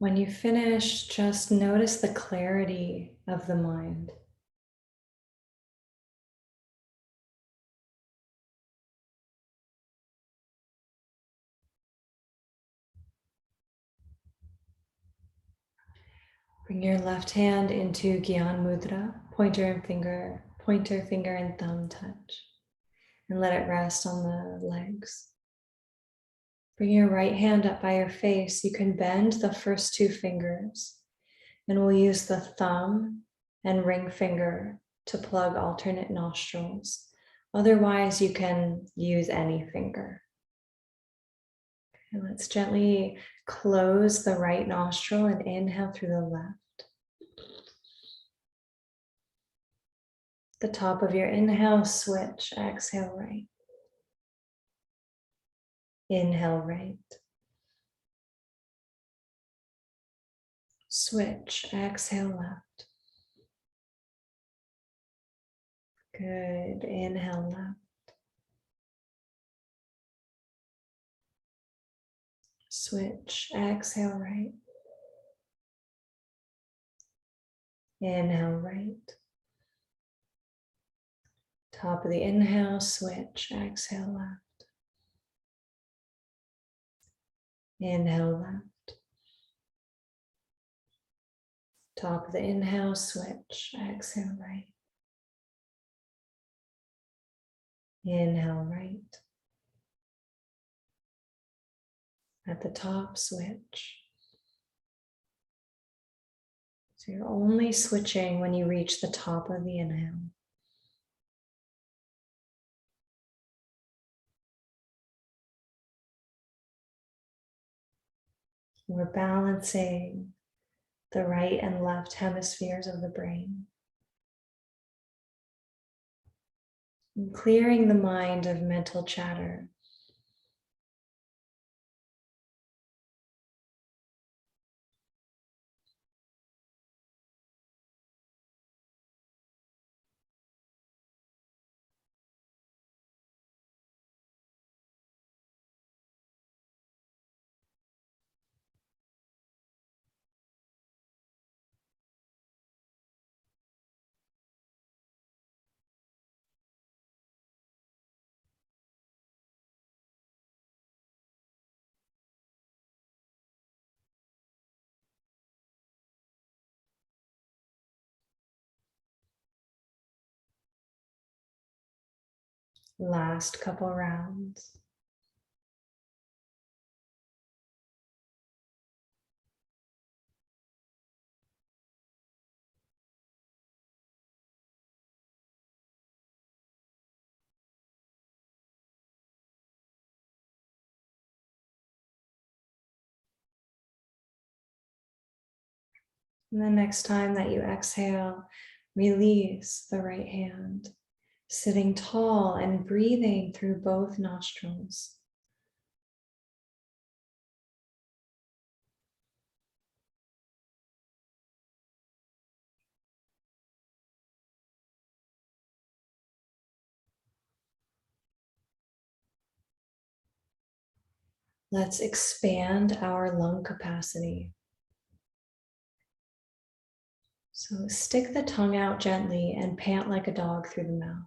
When you finish, just notice the clarity of the mind. Bring your left hand into Gyan Mudra, pointer finger and thumb touch, and let it rest on the legs. Bring your right hand up by your face. You can bend the first two fingers, and we'll use the thumb and ring finger to plug alternate nostrils. Otherwise, you can use any finger. And let's gently close the right nostril and inhale through the left. The top of your inhale, switch, exhale right. Inhale right. Switch, exhale left. Good, inhale left. Switch, exhale right. Inhale right. Top of the inhale, switch, exhale left. Inhale left. Top of the inhale, switch, exhale right. Inhale right. At the top, switch. So you're only switching when you reach the top of the inhale. We're balancing the right and left hemispheres of the brain. And clearing the mind of mental chatter. Last couple rounds. And the next time that you exhale, release the right hand, sitting tall and breathing through both nostrils. Let's expand our lung capacity. So stick the tongue out gently and pant like a dog through the mouth.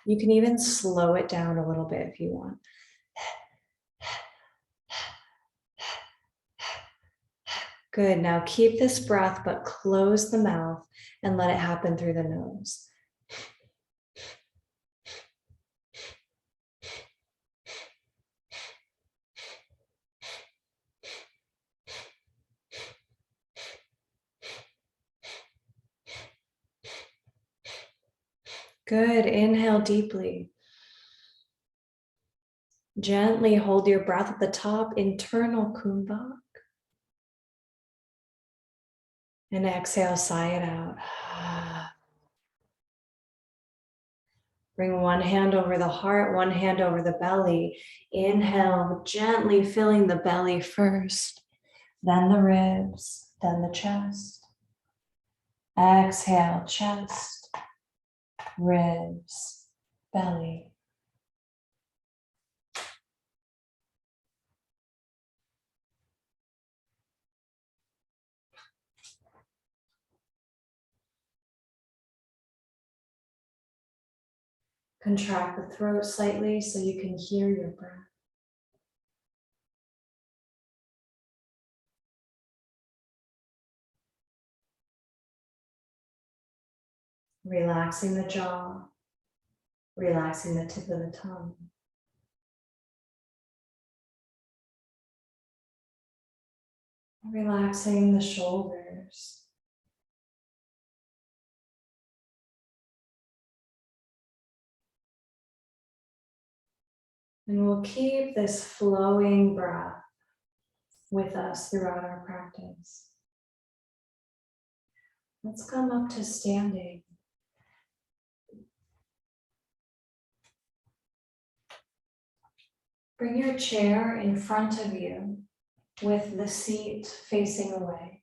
You can even slow it down a little bit if you want. Good, now keep this breath, but close the mouth and let it happen through the nose. Good, inhale deeply. Gently hold your breath at the top, internal kumbhak. And exhale, sigh it out. Bring one hand over the heart, one hand over the belly. Inhale, gently filling the belly first, then the ribs, then the chest. Exhale, chest, ribs, belly. Contract the throat slightly so you can hear your breath. Relaxing the jaw, relaxing the tip of the tongue. Relaxing the shoulders. And we'll keep this flowing breath with us throughout our practice. Let's come up to standing. Bring your chair in front of you with the seat facing away.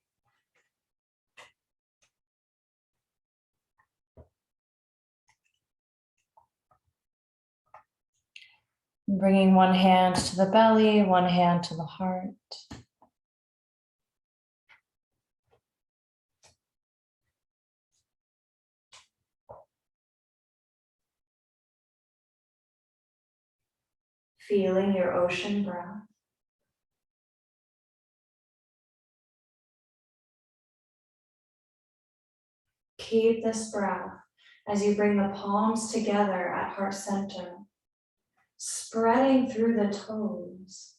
Bringing one hand to the belly, one hand to the heart. Feeling your ocean breath. Keep this breath as you bring the palms together at heart center, spreading through the toes.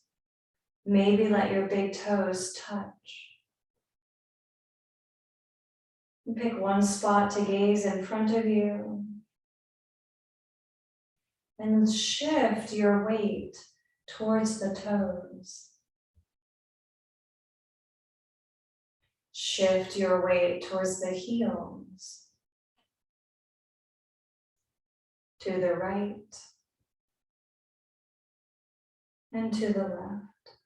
Maybe let your big toes touch. Pick one spot to gaze in front of you. And shift your weight towards the toes. Shift your weight towards the heels. To the right. And to the left.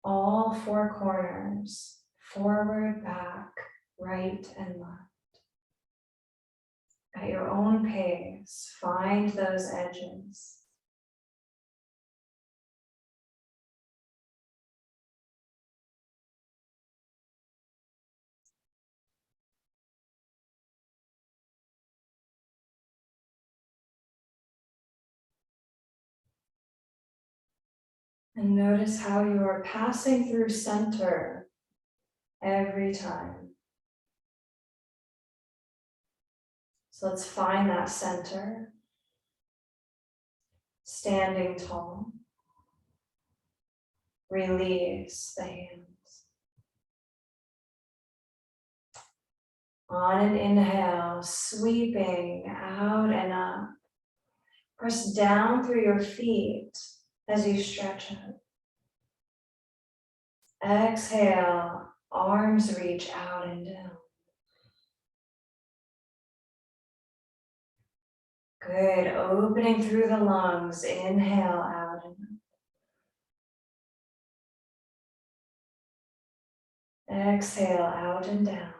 All four corners, forward, back, right, and left. At your own pace, find those edges. And notice how you are passing through center every time. So let's find that center. Standing tall. Release the hands. On an inhale, sweeping out and up. Press down through your feet as you stretch out. Exhale, arms reach out and down. Good, opening through the lungs, inhale out and up. Exhale out and down.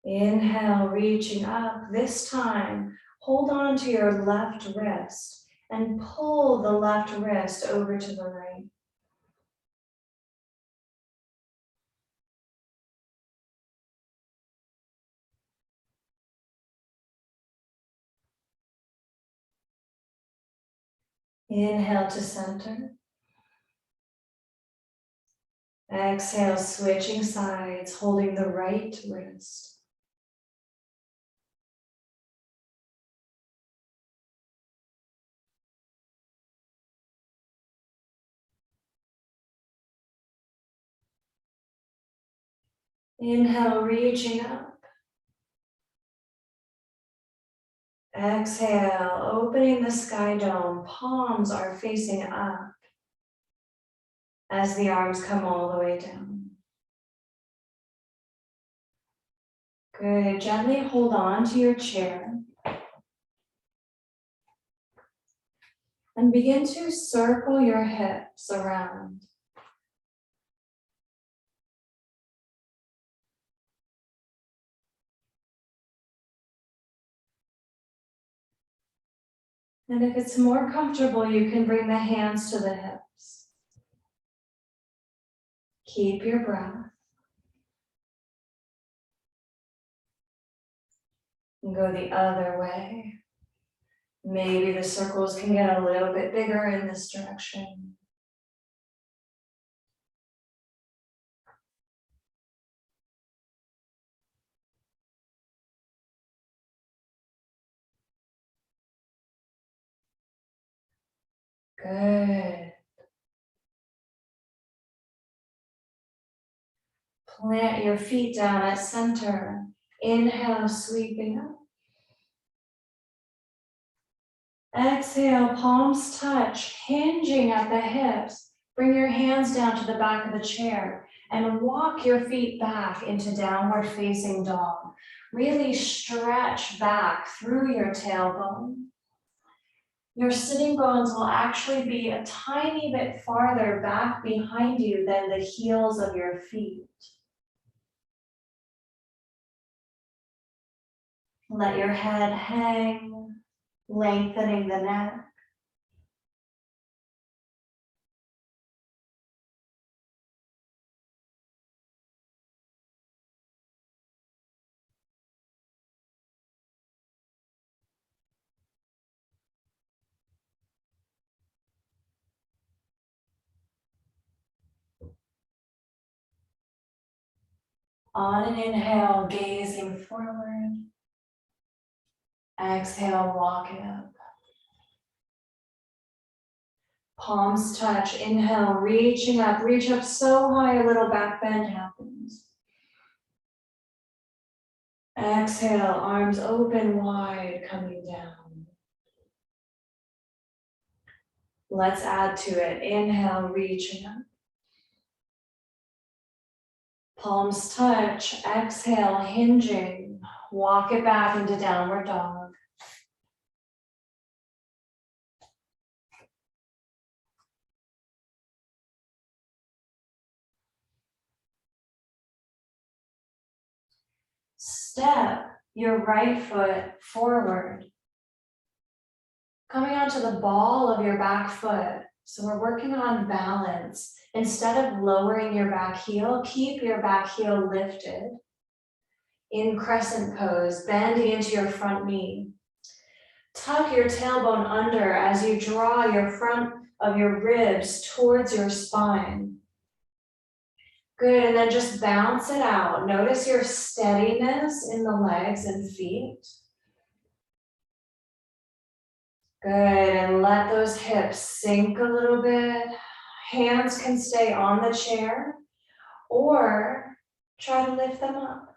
Inhale, reaching up. This time, hold on to your left wrist and pull the left wrist over to the right. Inhale to center. Exhale, switching sides, holding the right wrist. Inhale, reaching up. Exhale, opening the sky dome. Palms are facing up as the arms come all the way down. Good. Gently hold on to your chair. And begin to circle your hips around. And if it's more comfortable, you can bring the hands to the hips. Keep your breath. And go the other way. Maybe the circles can get a little bit bigger in this direction. Good. Plant your feet down at center. Inhale, sweeping up. Exhale, palms touch, hinging at the hips. Bring your hands down to the back of the chair and walk your feet back into downward facing dog. Really stretch back through your tailbone. Your sitting bones will actually be a tiny bit farther back behind you than the heels of your feet. Let your head hang, lengthening the neck. On an inhale, gazing forward. Exhale, walk it up. Palms touch, inhale, reaching up, reach up so high a little back bend happens. Exhale, arms open wide, coming down. Let's add to it. Inhale, reaching up. Palms touch, exhale, hinging. Walk it back into downward dog. Step your right foot forward, coming onto the ball of your back foot. So we're working on balance. Instead of lowering your back heel, keep your back heel lifted. In Crescent Pose, bending into your front knee. Tuck your tailbone under as you draw your front of your ribs towards your spine. Good, and then just bounce it out. Notice your steadiness in the legs and feet. Good, and let those hips sink a little bit. Hands can stay on the chair or try to lift them up.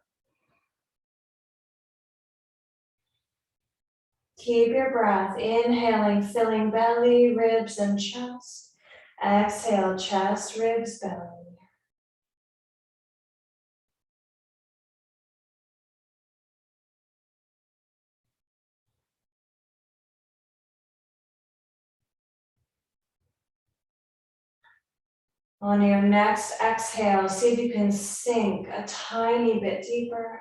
Keep your breath, inhaling, filling belly, ribs, and chest. Exhale, chest, ribs, belly. On your next exhale, see if you can sink a tiny bit deeper.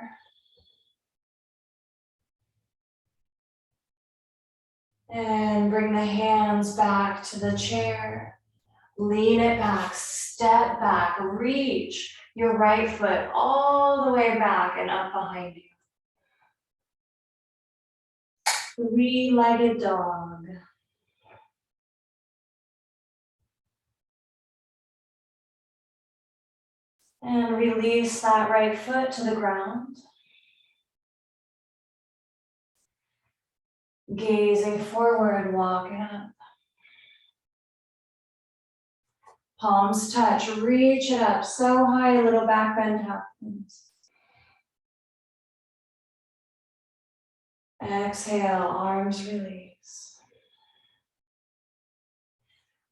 And bring the hands back to the chair. Lean it back, step back, reach your right foot all the way back and up behind you. Three-legged dog. And release that right foot to the ground. Gazing forward, walking up. Palms touch, reach it up so high a little back bend happens. Exhale, arms release.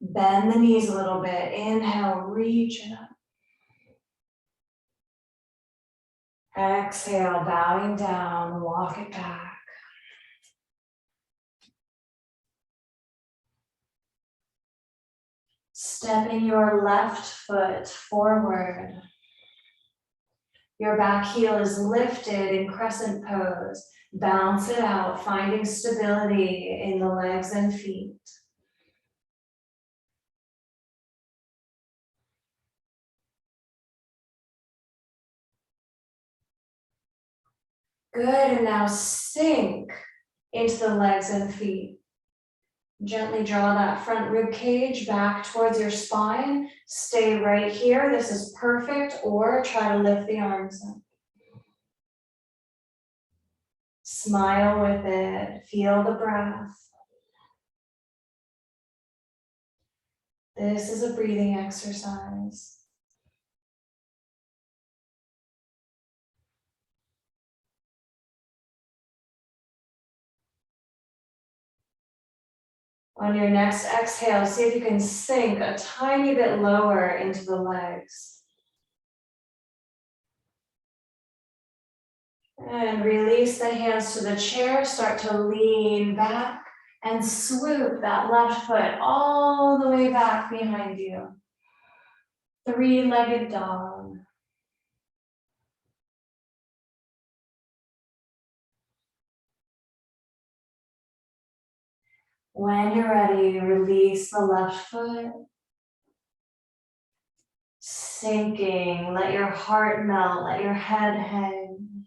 Bend the knees a little bit. Inhale, reach it up. Exhale, bowing down, walk it back. Stepping your left foot forward. Your back heel is lifted in Crescent Pose. Bounce it out, finding stability in the legs and feet. Good, and now sink into the legs and feet. Gently draw that front rib cage back towards your spine. Stay right here. This is perfect, or try to lift the arms up. Smile with it. Feel the breath. This is a breathing exercise. On your next exhale, see if you can sink a tiny bit lower into the legs. And release the hands to the chair. Start to lean back and swoop that left foot all the way back behind you. Three-legged dog. When you're ready, release the left foot. Sinking, let your heart melt, let your head hang.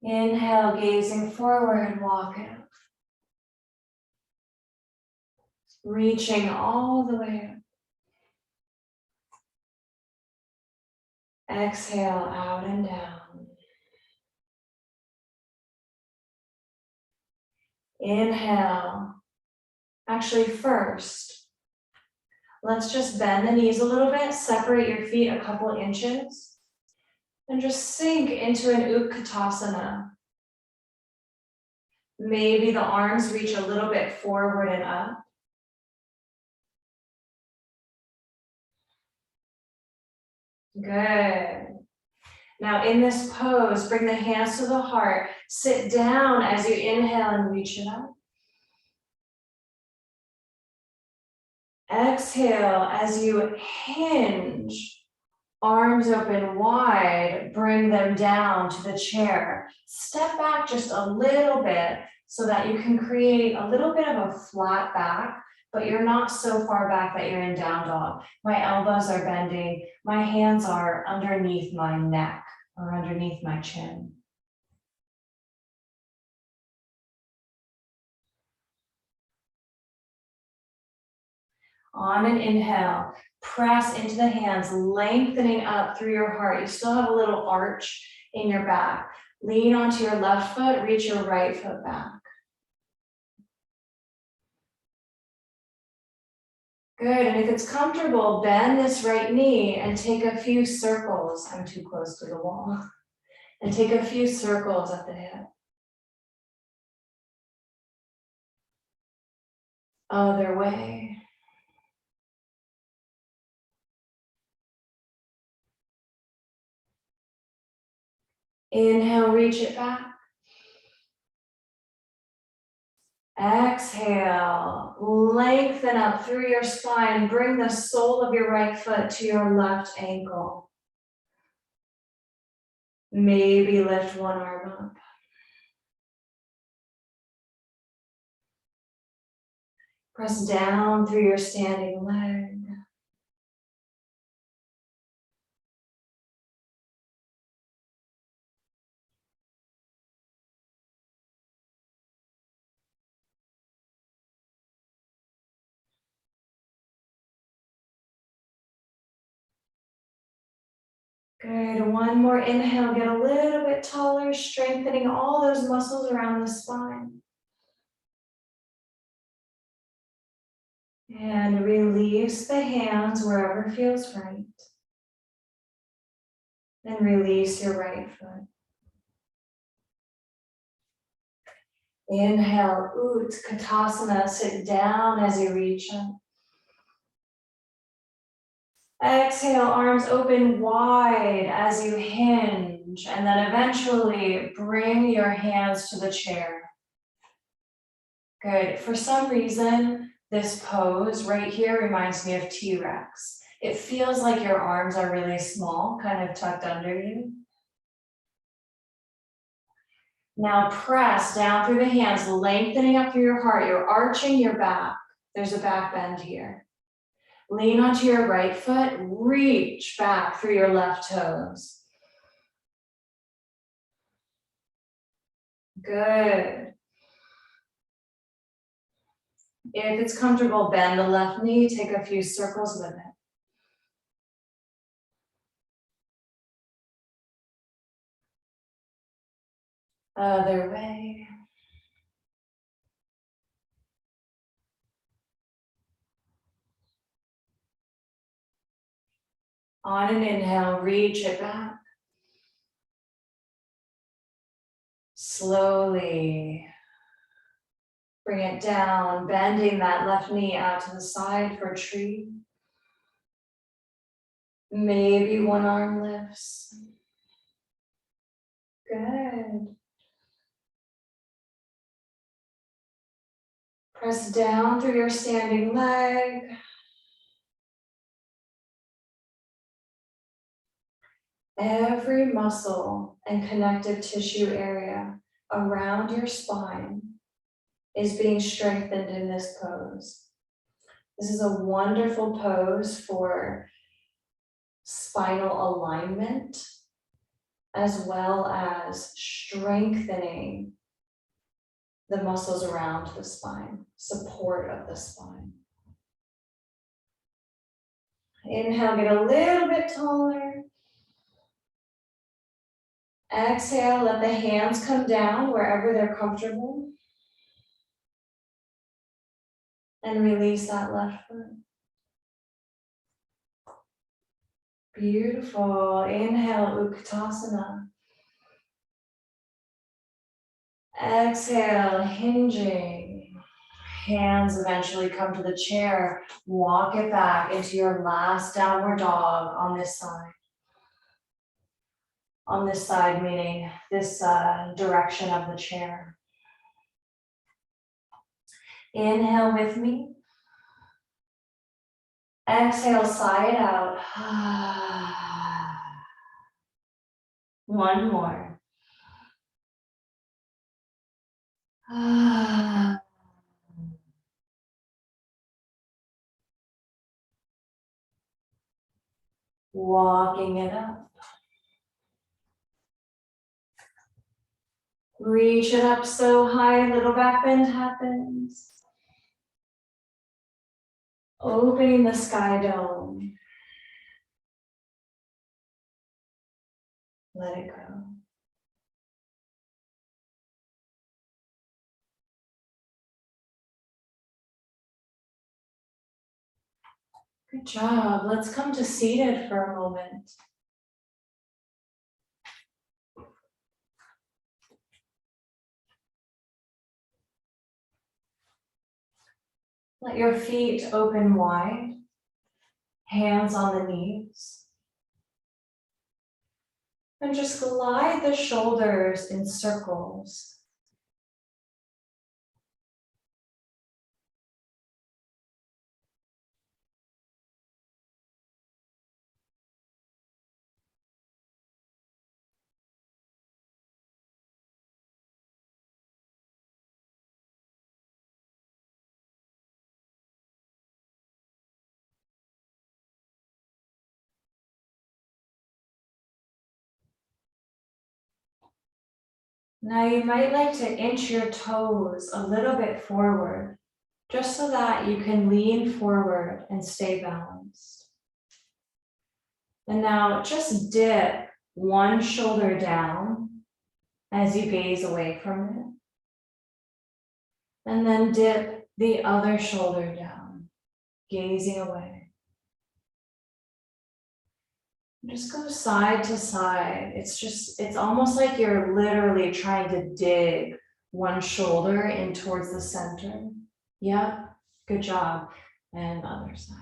Inhale, gazing forward, walk it up. Reaching all the way up. Exhale, out and down. Inhale. Actually, first, let's just bend the knees a little bit, separate your feet a couple inches, and just sink into an Utkatasana. Maybe the arms reach a little bit forward and up. Good. Now in this pose, bring the hands to the heart. Sit down as you inhale and reach it up. Exhale as you hinge, arms open wide, bring them down to the chair. Step back just a little bit so that you can create a little bit of a flat back, but you're not so far back that you're in down dog. My elbows are bending, my hands are underneath my neck or underneath my chin. On an inhale, press into the hands, lengthening up through your heart. You still have a little arch in your back. Lean onto your left foot, reach your right foot back. Good, and if it's comfortable, bend this right knee and take a few circles. I'm too close to the wall. And take a few circles at the hip. Other way. Inhale, reach it back. Exhale, lengthen up through your spine. Bring the sole of your right foot to your left ankle. Maybe lift one arm up. Press down through your standing leg. Good, one more inhale, get a little bit taller, strengthening all those muscles around the spine. And release the hands wherever feels right. And release your right foot. Inhale, Utkatasana, sit down as you reach up. Exhale, arms open wide as you hinge, and then eventually bring your hands to the chair. Good. For some reason, this pose right here reminds me of T-Rex. It feels like your arms are really small, kind of tucked under you. Now press down through the hands, lengthening up through your heart. You're arching your back. There's a back bend here. Lean onto your right foot, reach back through your left toes. Good. If it's comfortable, bend the left knee, take a few circles with it. Other way. On an inhale, reach it back. Slowly bring it down, bending that left knee out to the side for a tree. Maybe one arm lifts. Good. Press down through your standing leg. Every muscle and connective tissue area around your spine is being strengthened in this pose. This is a wonderful pose for spinal alignment, as well as strengthening the muscles around the spine, support of the spine. Inhale, get a little bit taller. Exhale, let the hands come down wherever they're comfortable. And release that left foot. Beautiful. Inhale, Utkatasana. Exhale, hinging. Hands eventually come to the chair. Walk it back into your last downward dog on this side. On this side, meaning this direction of the chair. Inhale with me. Exhale, sigh it out. One more. Walking it up. Reach it up so high, little back bend happens. Opening the sky dome. Let it go. Good job. Let's come to seated for a moment. Let your feet open wide, hands on the knees. And just glide the shoulders in circles. Now you might like to inch your toes a little bit forward, just so that you can lean forward and stay balanced. And now just dip one shoulder down as you gaze away from it. And then dip the other shoulder down, gazing away. Just go side to side. It's almost like you're literally trying to dig one shoulder in towards the center. Yep, good job. And other side.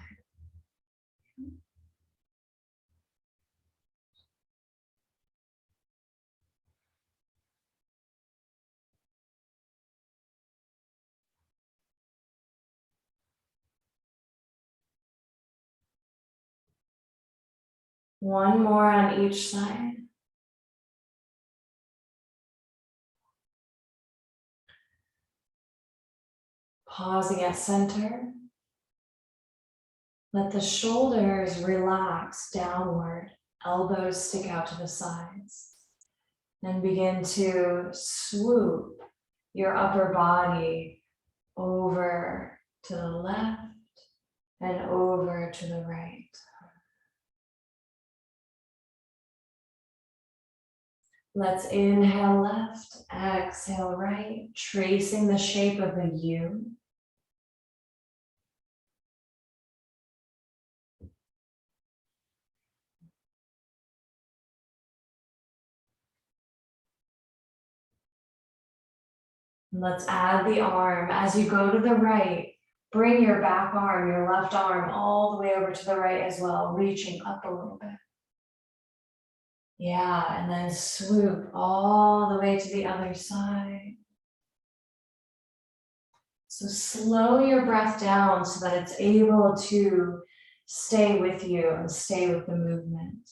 One more on each side. Pausing at center. Let the shoulders relax downward, elbows stick out to the sides. And begin to swoop your upper body over to the left and over to the right. Let's inhale left, exhale right, tracing the shape of a U. Let's add the arm. As you go to the right, bring your back arm, your left arm, all the way over to the right as well, reaching up a little bit. Yeah, and then swoop all the way to the other side. So slow your breath down so that it's able to stay with you and stay with the movement.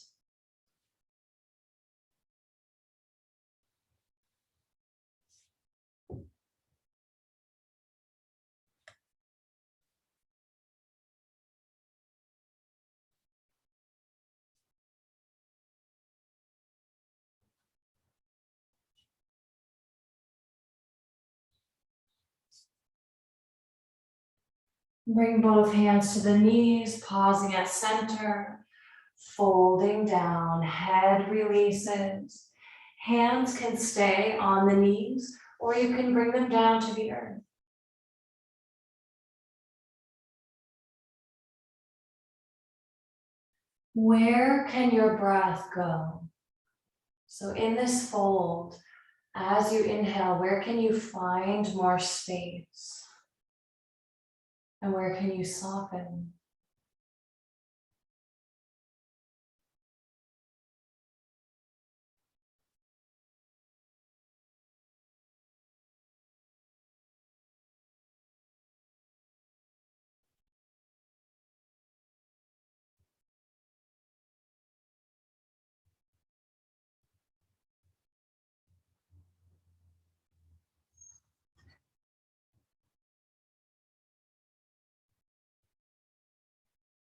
Bring both hands to the knees, pausing at center, folding down, head releases. Hands can stay on the knees, or you can bring them down to the earth. Where can your breath go? So in this fold, as you inhale, where can you find more space? And where can you soften?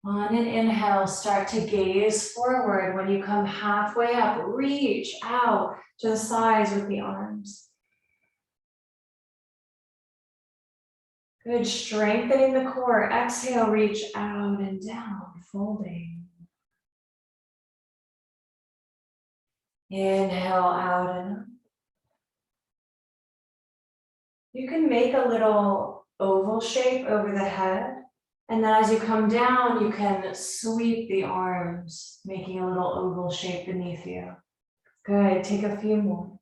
On an inhale, start to gaze forward. When you come halfway up, reach out to the sides with the arms. Good, strengthening the core. Exhale, reach out and down, folding. Inhale out and up. You can make a little oval shape over the head. And then as you come down, you can sweep the arms, making a little oval shape beneath you. Good, take a few more.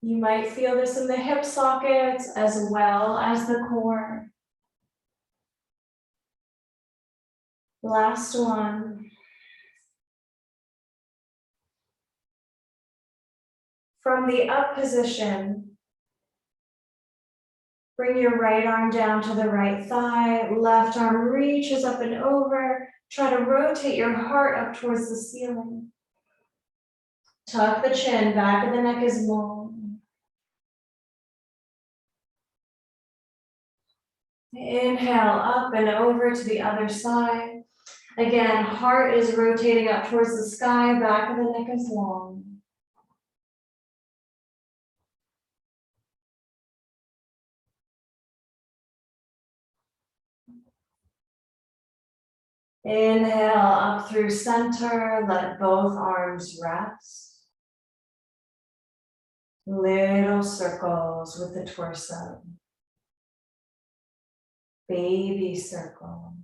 You might feel this in the hip sockets as well as the core. Last one. From the up position, bring your right arm down to the right thigh, left arm reaches up and over. Try to rotate your heart up towards the ceiling. Tuck the chin, back of the neck is long. Inhale up and over to the other side. Again, heart is rotating up towards the sky, back of the neck is long. Inhale up through center, let both arms rest. Little circles with the torso. Baby circles.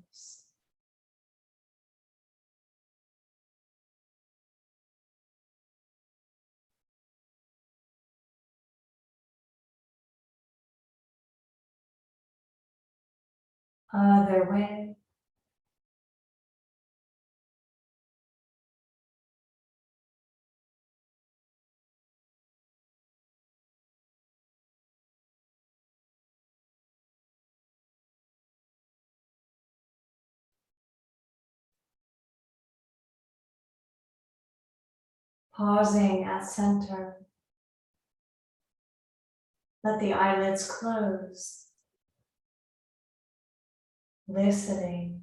Other way. Pausing at center. Let the eyelids close. Listening.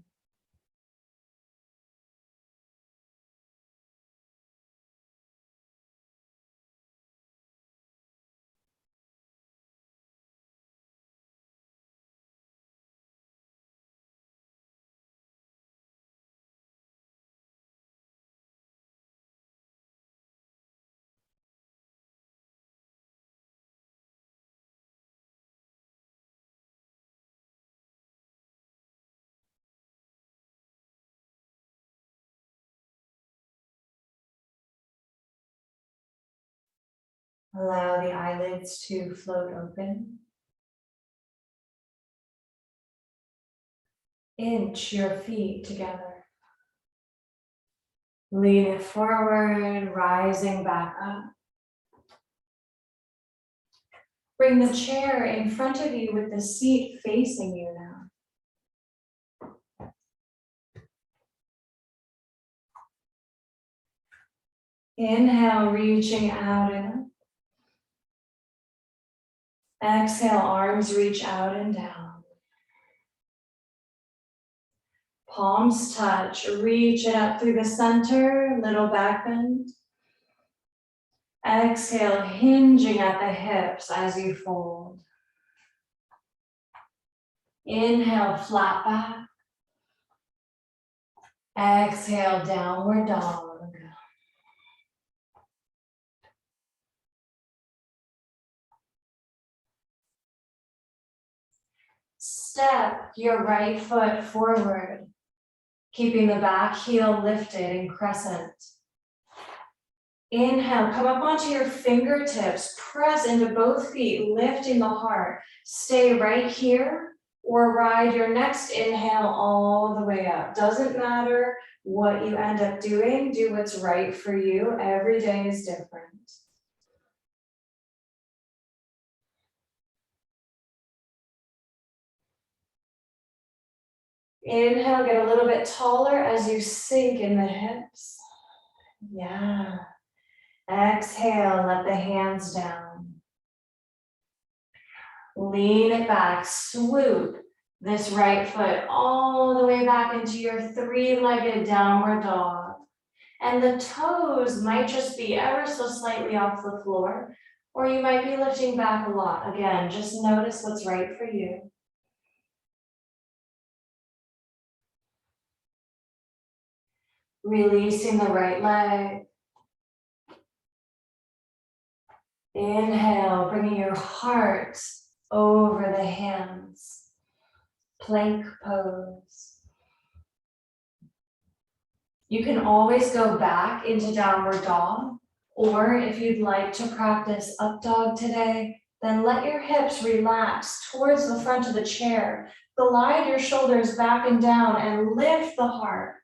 Allow the eyelids to float open. Inch your feet together. Lean it forward, rising back up. Bring the chair in front of you with the seat facing you now. Inhale, reaching out and up. Exhale, arms reach out and down. Palms touch, reach it up through the center, little back bend. Exhale, hinging at the hips as you fold. Inhale, flat back. Exhale, downward dog. Step your right foot forward, keeping the back heel lifted in crescent. Inhale, come up onto your fingertips, press into both feet, lifting the heart. Stay right here or ride your next inhale all the way up. Doesn't matter what you end up doing, do what's right for you. Every day is different. Inhale, get a little bit taller as you sink in the hips. Yeah. Exhale, let the hands down. Lean it back, swoop this right foot all the way back into your three-legged downward dog. And the toes might just be ever so slightly off the floor, or you might be lifting back a lot. Again, just notice what's right for you. Releasing the right leg. Inhale, bringing your heart over the hands. Plank pose. You can always go back into downward dog, or if you'd like to practice up dog today, then let your hips relax towards the front of the chair. Glide your shoulders back and down and lift the heart.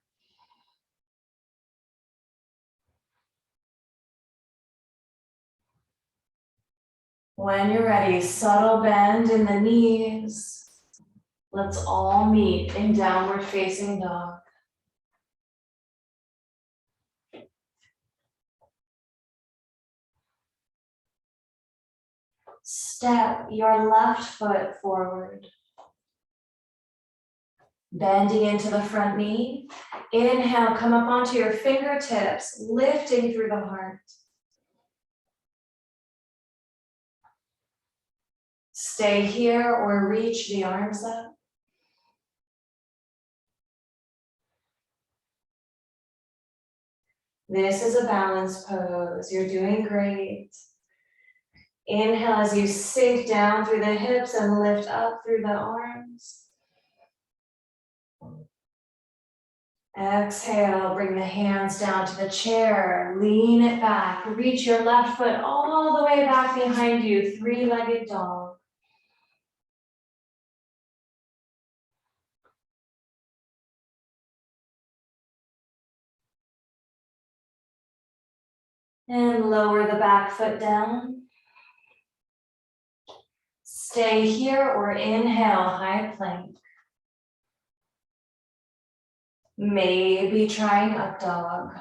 When you're ready, subtle bend in the knees. Let's all meet in downward facing dog. Step your left foot forward. Bending into the front knee. Inhale, come up onto your fingertips, lifting through the heart. Stay here or reach the arms up. This is a balance pose. You're doing great. Inhale as you sink down through the hips and lift up through the arms. Exhale, bring the hands down to the chair. Lean it back. Reach your left foot all the way back behind you. Three-legged dog. And lower the back foot down. Stay here or inhale, high plank. Maybe trying up dog.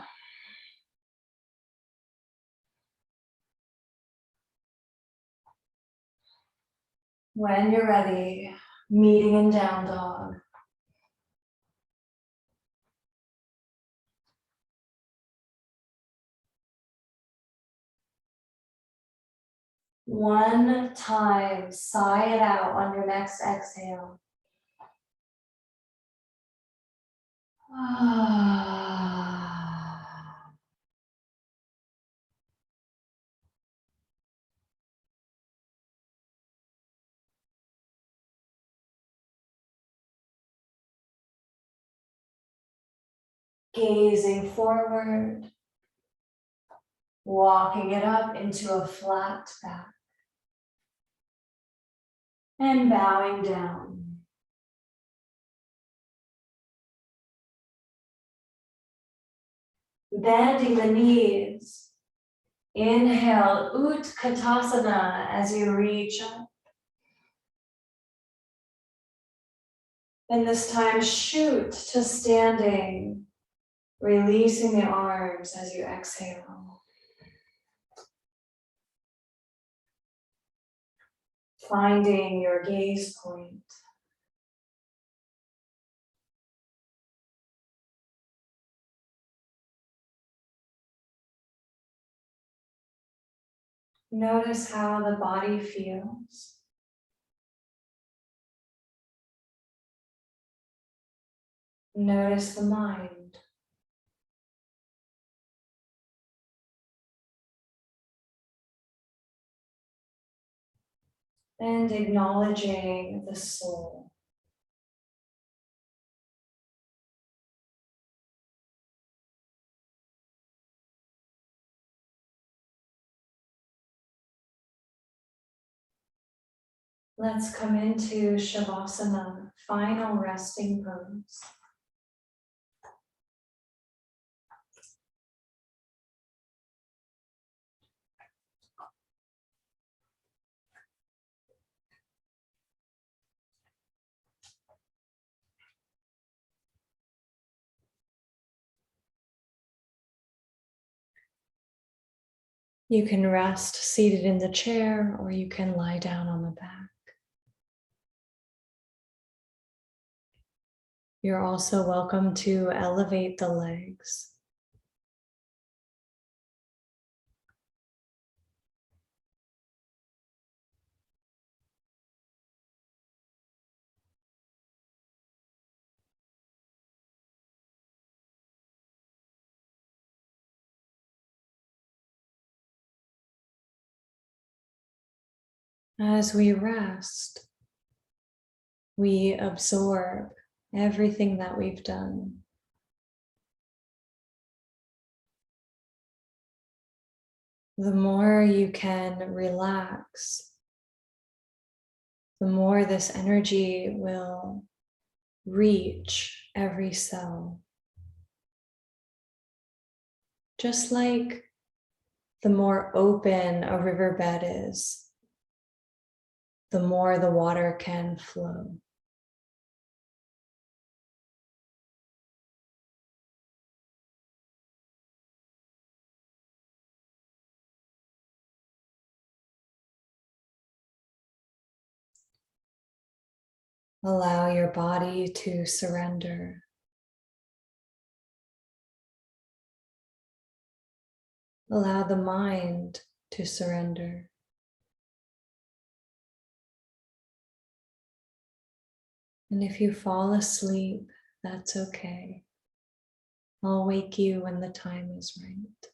When you're ready, meeting in down dog. One time, sigh it out on your next exhale. Gazing forward, walking it up into a flat back, and bowing down. Bending the knees. Inhale, Utkatasana as you reach up. And this time, shoot to standing, releasing the arms as you exhale. Finding your gaze point. Notice how the body feels. Notice the mind. And acknowledging the soul. Let's come into Shavasana, final resting pose. You can rest seated in the chair, or you can lie down on the back. You're also welcome to elevate the legs. As we rest, we absorb everything that we've done. The more you can relax, the more this energy will reach every cell. Just like the more open a riverbed is, the more the water can flow. Allow your body to surrender. Allow the mind to surrender. And if you fall asleep, that's okay. I'll wake you when the time is right.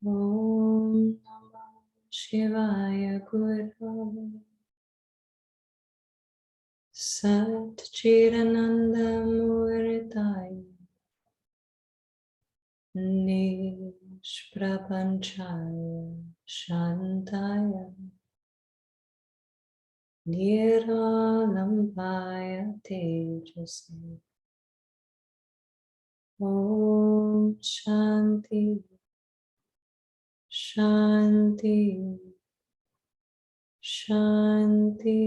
Om Namah Shivaya Guru Sat Chidananda Murtaya Nishprapanchaya Shantaya Niralambaya Tejasi. Om Shanti Shanti Shanti.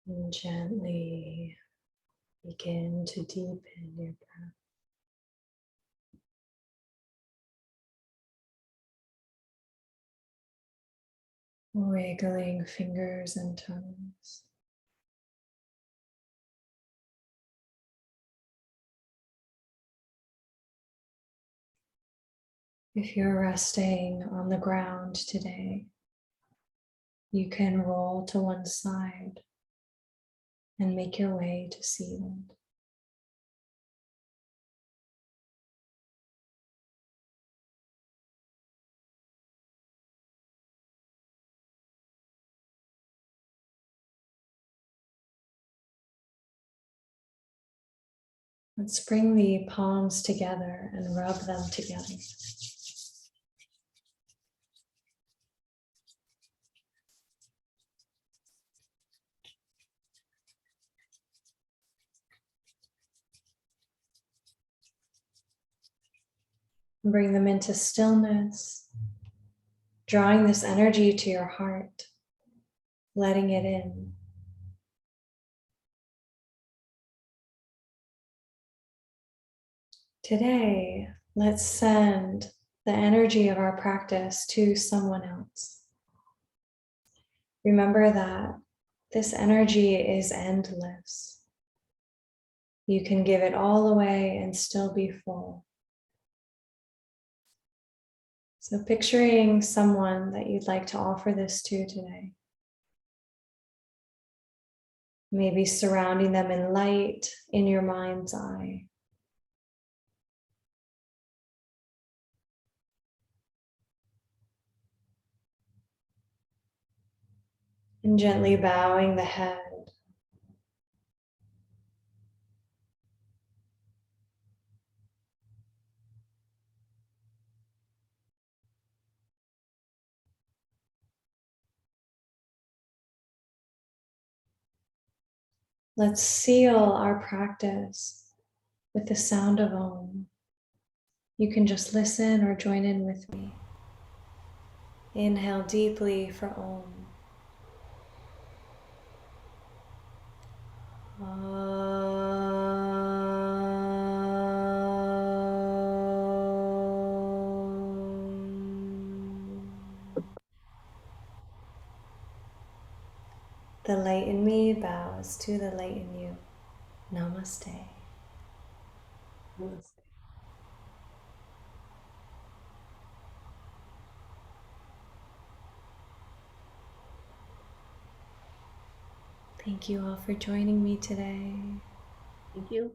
And gently begin to deepen your breath. Wiggling fingers and toes. If you're resting on the ground today, you can roll to one side and make your way to seated. Let's bring the palms together and rub them together. And bring them into stillness, drawing this energy to your heart, letting it in. Today, let's send the energy of our practice to someone else. Remember that this energy is endless. You can give it all away and still be full. So picturing someone that you'd like to offer this to today. Maybe surrounding them in light in your mind's eye. And gently bowing the head. Let's seal our practice with the sound of Om. You can just listen or join in with me. Inhale deeply for Om. The light in me bows to the light in you. Namaste. Namaste. Thank you all for joining me today. Thank you.